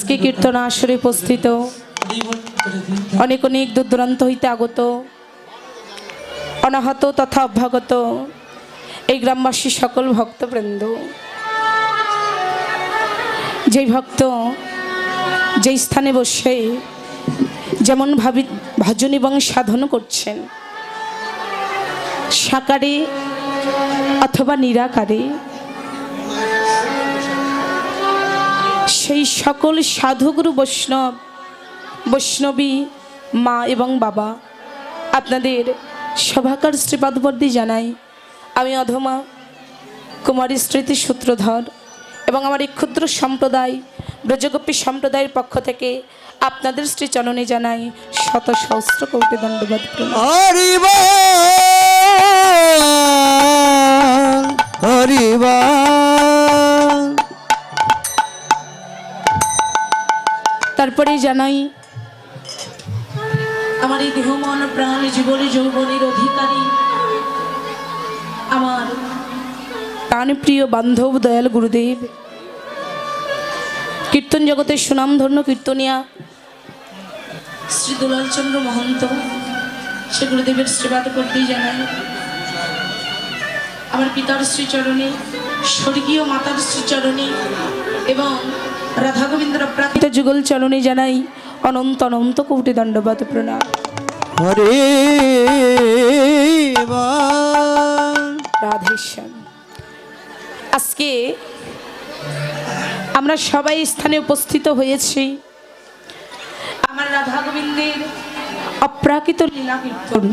আজকে কীর্তন আসরে উপস্থিত অনেক অনেক দূর দূরান্ত হইতে আগত অনাহত তথা অভ্যাগত এই গ্রামবাসী সকল ভক্তবৃন্দ, যেই ভক্ত যেই স্থানে বসে যেমন ভাবে ভজন এবং সাধন করছেন, সাকারে অথবা নিরাকারে, সেই সকল সাধুগুরু বৈষ্ণবী মা এবং বাবা আপনাদের সভাকার শ্রীপাদবর্দী জানাই। আমি অধমা কুমারী স্মৃতি সূত্রধর এবং আমার এই ক্ষুদ্র সম্প্রদায় ব্রজগোপী সম্প্রদায়ের পক্ষ থেকে আপনাদের শ্রীচরণে জানাই শত সহস্র কোটি দণ্ডবাদ। তারপরে জানাই আমার এই দেহ মন প্রাণ জীবনে যৌবনের অধিকারী আমার প্রাণপ্রিয় বান্ধব দয়াল গুরুদেব, কীর্তন জগতের সুনামধন্য কীর্তনিয়া শ্রী দুলালচন্দ্র মহন্ত, সে গুরুদেবের শ্রীবাদ করতেই জানাই। আমার পিতার শ্রীচরণে, স্বর্গীয় মাতার শ্রীচরণে এবং রাধা গোবিন্দর প্রাকৃত যুগল চরণে জানাই অনন্ত অনন্ত কোটি দণ্ডবাদ প্রণাম। রাধেশ্যাম। আজকে আমরা সবাই স্থানে উপস্থিত হয়েছি আমার রাধা গোবিন্দের অপ্রাকৃত লীলা কীর্তন,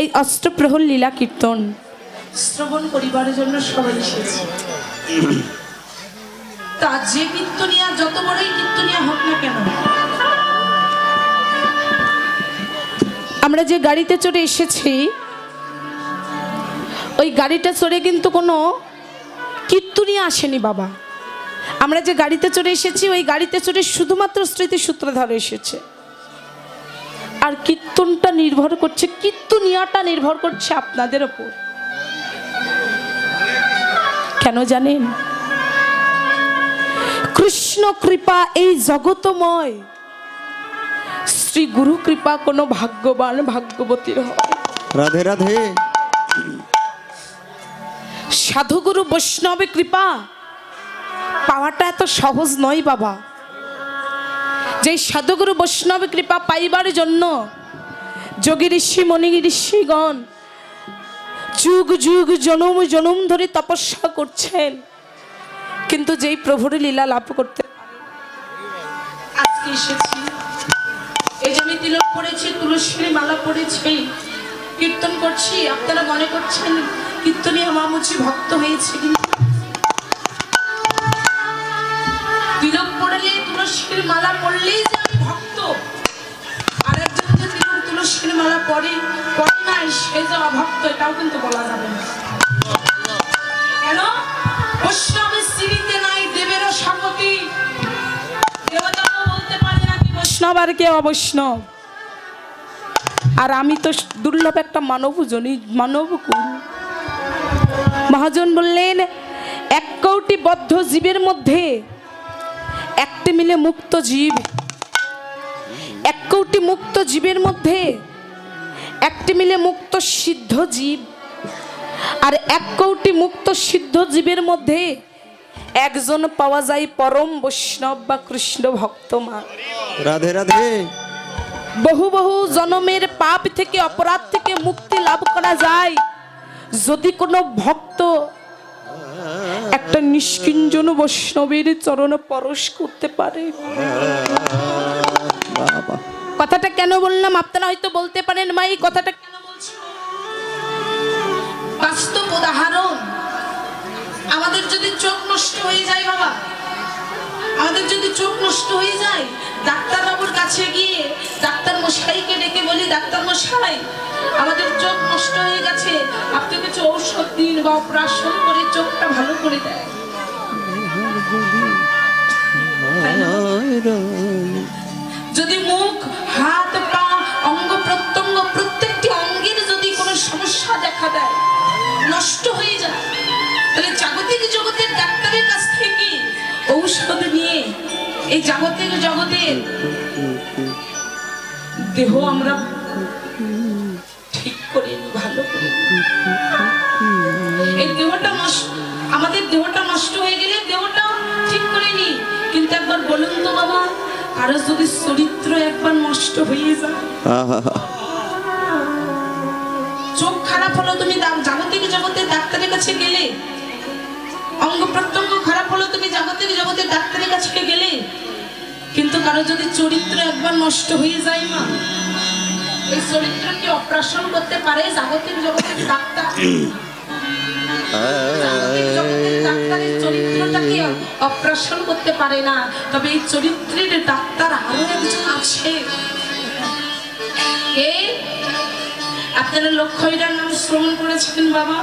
এই অষ্টপ্রহর লীলা কীর্তন শ্রবণ করিবার জন্য সবাই এসেছে। তা যে কীর্তনিয়া যত বড়ই কীর্তনিয়া হোক না কেন, আমরা যে গাড়িতে চড়ে এসেছি ওই গাড়িটা চড়ে কিন্তু কোনো কীর্তনিয়া আসেনি বাবা। আমরা যে গাড়িতে চড়ে এসেছি ওই গাড়িতে চড়ে শুধুমাত্র স্মৃতি সূত্রধর এসেছে। আর কীর্তনটা নির্ভর করছে, কীর্তনিয়াটা নির্ভর করছে আপনাদের ওপর। কেন জানেন? কৃষ্ণ কৃপা এই জগতময়, শ্রী গুরু কৃপা কোনো ভাগ্যবান ভাগ্যবতীর হয়। রাধে রাধে। সাধুগুরু বৈষ্ণবে কৃপা পাওয়াটা এত সহজ নয় বাবা। যে সাধুগুরু বৈষ্ণবে কৃপা পাইবার জন্য যোগী ঋষি মণি ঋষিগণ যুগ যুগ জনম জনম ধরে তপস্যা করছেন, কিন্তু যেই প্রভুর লীলা লাভ করতে আজকে এসেছি। এই যে আমি তিলক পড়েছি, তুলসীর মালা পড়েছি, কীর্তন করছি, আপনারা মনে করছেন কীর্তনীয় মামুচি ভক্ত হয়েছে, কিন্তু তিলক পড়লে তুলসীর মালা পড়লেই যে আমি ভক্ত, আর একজন যে তিলক তুলসীর মালা পড়ে নাই সে যে অভক্ত, এটাও কিন্তু বলা যাবে না। কেন? বৈষ্ণবের শ্রীতে নাই দেবেরও সম্মতি। দেবতাও বলতে পারে না কি বৈষ্ণব আর কে অবৈষ্ণব। আর আমি তো দুর্লভ একটা মানবজনী মানবকুল। মহাজন বললেন 1 কোটি বদ্ধ জীবের মধ্যে একটি মিলে মুক্ত জীব, 1 কোটি মুক্ত জীবের মধ্যে একটি মিলে মুক্ত সিদ্ধ জীব, আর 1 কোটি মুক্ত সিদ্ধ জীবের মধ্যে একজন পাওয়া যায় পরম বৈষ্ণব বা কৃষ্ণ ভক্ত মা। রাধে রাধে। বহু বহু জন্মের পাপ থেকে অপরাধ থেকে মুক্তি লাভ করা যায় যদি কোনো ভক্ত একটা নিষ্কিঞ্জন বৈষ্ণবের চরণ পরশ করতে পারে। কথাটা কেন বললাম আপনারা হয়তো বলতে পারেন মা এই কথাটা কেন বলছো? বাস্তব উদাহরণ। আমাদের যদি চোখ নষ্ট হয়ে যায় বাবা, আমাদের যদি চোখ নষ্ট হয়ে যায়, ডাক্তারবাবুর কাছে গিয়ে ডাক্তার মশাইকে ডেকে বলি, ডাক্তার মশাই আমাদের চোখ নষ্ট হয়ে গেছে, আপনি কিছু ঔষধ দিন বা অপারেশন করে চোখটা ভালো করে দেয়। যদি মুখ হাত পা অঙ্গ প্রত্যঙ্গ প্রত্যেকটি অঙ্গের যদি কোনো সমস্যা দেখা দেয়, নষ্ট হয়ে যায়, তাহলে জাগতিক জগতের ডাক্তারের কাছ থেকে ঔষধ নিয়ে এই জাগতিক জগতের দেহ আমরা ঠিক করে নি, ভালো করে। এই দেহটা নষ্ট, আমাদের দেহটা নষ্ট হয়ে গেলে দেহটা ঠিক করে নি। কিন্তু একবার বলুন তো বাবা, কারো যদি চরিত্র একবার নষ্ট হয়ে যায়, চোখ খারাপ হলো, তুমি জাগতিক জগতে ডাক্তারের কাছে গেলে, অঙ্গ প্রত্যঙ্গ খারাপ হলো, তুমি জাগতিক জগতে ডাক্তারের কাছে গেলে, কিন্তু কারো যদি চরিত্র একবার নষ্ট হয়ে যায় না, এই চরিত্র কি অপারেশন করতে পারে জাগতিক জগতের ডাক্তার? ডাক্তারের চরিত্রটাকে অপারেশন করতে পারে না। তবে এই চরিত্রের ডাক্তার আরো একজন আছে। আপনারা লক্ষ্মীরার নাম শ্রবণ করেছিলেন বাবা?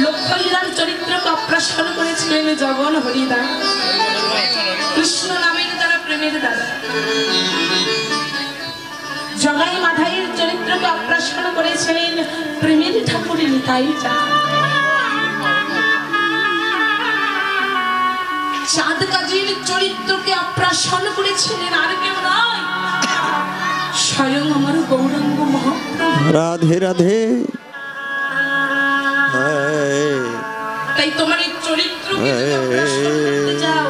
লক্ষ্মীরার চরিত্রকে অপারেশন করেছিলেন জগন হরিদা, কৃষ্ণ নামের দ্বারা, প্রেমের দ্বারা। জগাই মাধাইয়ের চরিত্রকে অপারেশন করেছিলেন প্রেমের ঠাকুর নিতাই যা। চাঁদ কাজীর চরিত্রকে অপারেশন করেছিলেন আর কেউ নয়, স্বয়ং আমার গৌরাঙ্গ মহাপ্রভু। রাধে রাধে। তাই তোমার এই চরিত্রকে অপারেশন করতে যাও,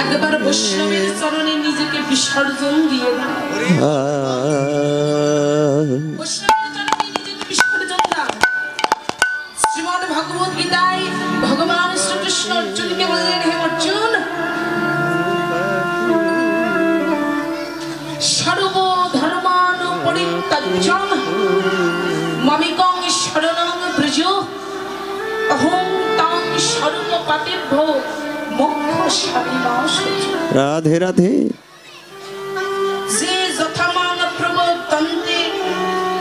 একবার বৈষ্ণবের চরণে নিজেকে বিসর্জন দিয়ে দাও। বৈষ্ণবের চরণে নিজেকে বিসর্জন দাও। শ্রীমদ্ ভগবত গীতায় ভগবান শ্রীকৃষ্ণ অর্জুনকে বললেন, হে অর্জুন, সর্ব ধর্মান পরিত্যাজ্য মামেকং শরণং ব্রজ অহং তাং সর্ব পাপেভ্যো মোক্ষয়িষ্যামি মা শুচি। রাধে রাধে। যে যথামাং প্রবর্তন্তে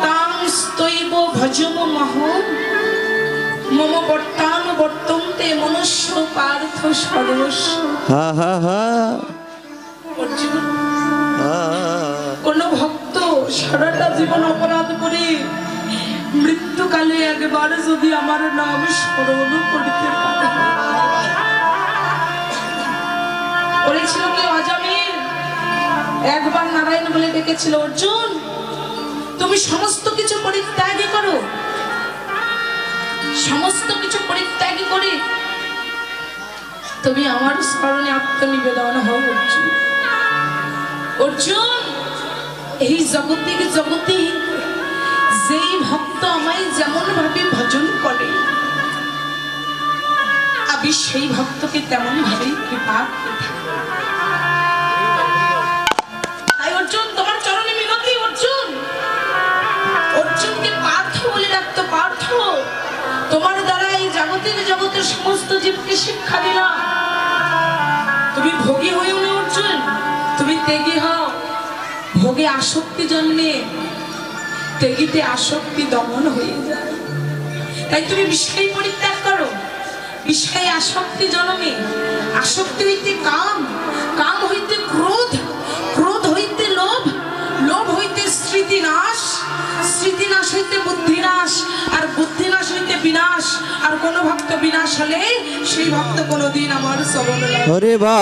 তাং স্তৈব ভজমহং মম বর্তানুবর্তন্তে মনুষ্য পার্থ সর্বস্ব। হা হা হা। অর্জুন, কোন ভক্ত সারাটা জীবন অপরাধ করে মৃত্যুকালে একবার যদি আমার নাম স্মরণ করতে পারে, বলেছিল কি অজামিল একবার নারায়ণ বলে ডেকেছিল, অর্জুন তুমি সমস্ত কিছু পরিত্যাগী করো, সমস্ত কিছু পরিত্যাগী করে তুমি আমার স্মরণে আত্মনিবেদন হও। অর্জুন, অর্জুন, এই জগতে যেই ভক্ত আমায় যেমন ভাবে ভজন করে, আমি সেই ভক্তকে তেমন ভাবেই কৃপা করে থাকি। তাই অর্জুন, তোমার চরণে মিনতি। অর্জুন, অর্জুনকে পার্থ বলে ডাকতো। পার্থ, তোমার দ্বারা এই জগতের সমস্ত জীবকে শিক্ষা দিলাম। তুমি ভোগী হইও না অর্জুন, তুমি ত্যাগী হও। ভোগে আসক্তি জন্মে, ত্যাগীতে আসক্তি দমন হয়ে যায়। তাই তুমি বিষয় পরিত্যাগ করো। বিষয়ে আসক্তি জন্মে, আসক্তি হইতে কাম, কাম হইতে ক্রোধ, ক্রোধ হইতে লোভ, লোভ হইতে স্মৃতিনাশ, স্মৃতিনাশ হইতে বুদ্ধিনাশ, আর বুদ্ধিনাশ হইতে বিনাশ। আর কোন ভক্ত বিনাশ হলে সেই ভক্ত কোনদিন আমার শ্রবণ লাগে। হরে বা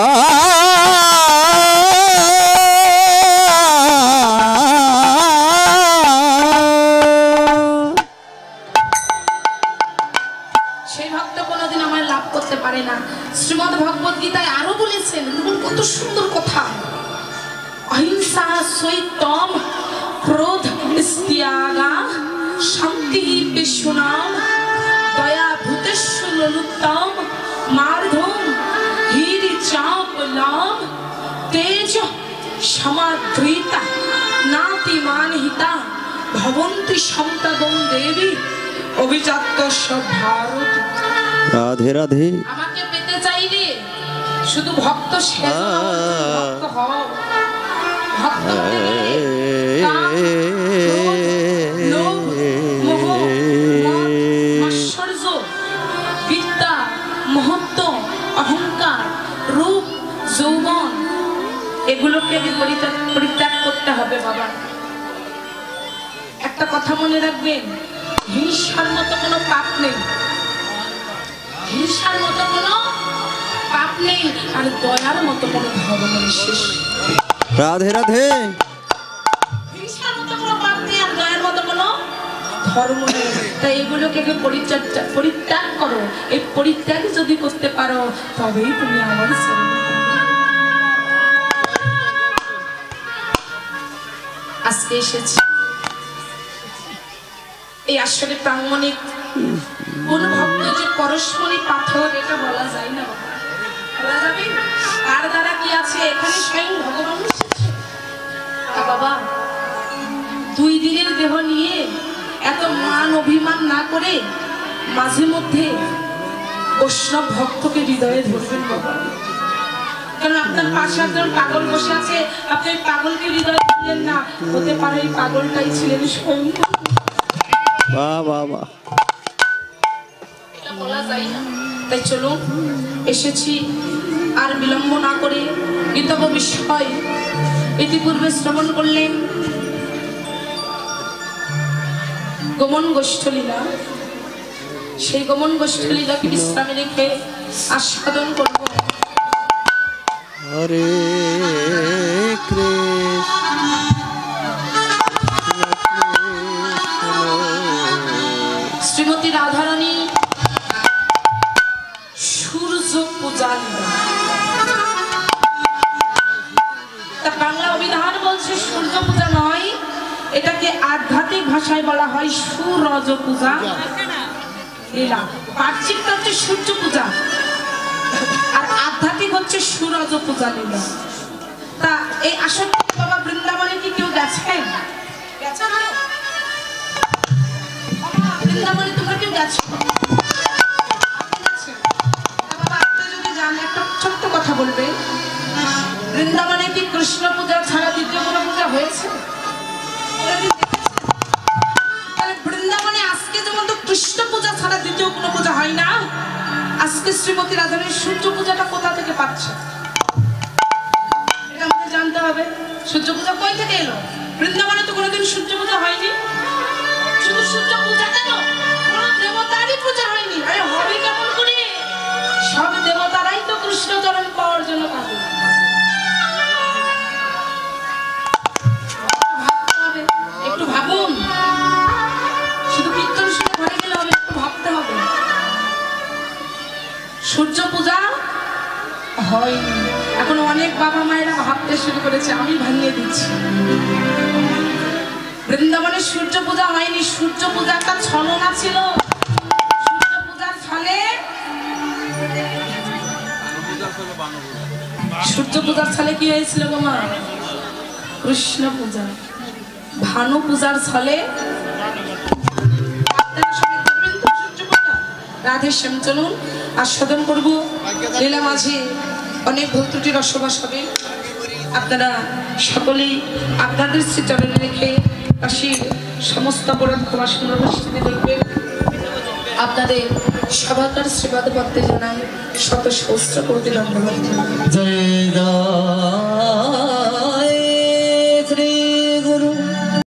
শ্রীমদ্ ভগবত গীতায় আরো বলেছেন, দেখুন কত সুন্দর কথা। অহিংসা সৈতম ক্রোধ ত্যাগা শান্তি বিশ্বনাম দয়া ভূতেষু ললুত্তম মার্ধম হীরি চাপ লাম তেজ সমাদ্রিতা নাতি মানহিতা ভবন্তি সম্পদম দেবী অভিজাত ভারত। রাধে রাধে। আমাকে পেতে চাইলে শুধু ভক্ত সেজো না, ভক্ত হও। ভক্ত হতে গেলে কাম, ক্রোধ, লোভ, মোহ, মদ, মাৎসর্য, বিদ্যা, মহত্ব, অহংকার, রূপ, যৌবন, এগুলোকে পরিত্যাগ করতে হবে বাবা। একটা কথা মনে রাখবেন, হিংসার মতো কোনো পাপ নেই, হিংসার মতো কোনো পাপ নেই আর দয়ার মতো কোনো ধর্ম নেই শেষ। রাধে রাধে হিংসার মতো কোনো পাপ নেই আর দয়ার মতো কোনো ধর্ম নেই। তাই এগুলোকে পরিত্যাগ করো। এই পরিত্যাগ যদি করতে পারো তবেই তুমি আমার শরণে। আজকে এসেছি এই আসলে প্রাঙ্গণিক কোন ভক্ত যে পরশমণি পাথর এটা বলা যায় না, বলা যাবে আর দ্বারা কি আছে এখানে স্বয়ং ভগবান এসেছে। বাবা 2 দিনের দেহ নিয়ে এত মান অভিমান না করে মাঝে মধ্যে বৈষ্ণব ভক্তকে হৃদয়ে ধরবেন বাবা। কারণ আপনার পাশে একজন পাগল বসে আছে, আপনি পাগলকে হৃদয়ে ধরলেন না, হতে পারে এই পাগলটাই ছিলেন স্বয়ং। বাহ বাহ বাহ, এটা বলা যায় না। তাই চলুন এসেছি আর বিলম্ব না করে গীতব্য বিষয় ইতিপূর্বে শ্রবণ করলেন গমন গোষ্ঠলীলা। সেই গমন গোষ্ঠলীলাকে বিশ্রামে রেখে আস্বাদন করব হরে কৃষ্ণ শ্রীমতী রাধারানী সূর্য পূজা লীলা। তা বাংলা অভিধান বলছে সূর্য পূজা নয়, এটাকে আধ্যাত্মিক ভাষায় বলা হয় সূরজ পূজা লীলা। বাহ্যিকটা হচ্ছে সূর্য পূজা আর আধ্যাত্মিক হচ্ছে সূরজ পূজা লীলা। তা এই আসলে বাবা বৃন্দাবনে কি কেউ গেছেন? বৃন্দাবনে তোমরা কেউ গেছো? বাবা আপনি যদি জানেন একটা ছোট্ট কথা বলবে, বৃন্দাবনে কি কৃষ্ণ পূজা ছাড়া দ্বিতীয় কোনো পূজা হয়েছে? বৃন্দাবনে আজকে যেমন তো কৃষ্ণ পূজা ছাড়া দ্বিতীয় কোনো পূজা হয় না, আজকে শ্রীমতী রাধারানীর সূর্য পূজাটা কোথা থেকে পাচ্ছে এটা আমাদের জানতে হবে। সূর্য পূজা কই থেকে এলো? বৃন্দাবনে তো কোনোদিন সূর্য পূজা হয়নি। শুধু সূর্য পূজা কেন, কোন দেবতারই পূজা হয়নি। আরে হবে কেমন করে? সব দেবতারাই তো কৃষ্ণ চরণ পাওয়ার জন্য কাঁদে। ভাবতে হবে, একটু ভাবুন। শুধু কীর্তন শুনে ঘরে গেলে হবে, একটু ভাবতে হবে। সূর্য পূজা হয়নি, এখন অনেক বাবা মায়েরা ভাবতে শুরু করেছে, আমি ভাঙিয়ে দিচ্ছি। বৃন্দাবনে সূর্য পূজা হয়নি, সূর্য পূজা একটা ছলনা ছিল। সূর্য পূজার ফলে সূর্য পূজার ফলে কি হয়েছিল গো মা? কৃষ্ণ পূজা। ভানু পূজার ফলে রাধে শ্যাম। চলুন আস্বাদন করবো লীলা মাঝে অনেক ভুল ত্রুটি রসবাস হবে। আপনারা সকলেই আপনাদের শ্রীচরণে রেখে কাশীর সমস্ত অপরাধ ক্ষমা সুন্দর দৃষ্টিতে দেখবেন। আপনাদের সবাইকার শ্রীবাদ পত্রে জানাই শত সহস্র কোটি ধন্যবাদ। জয়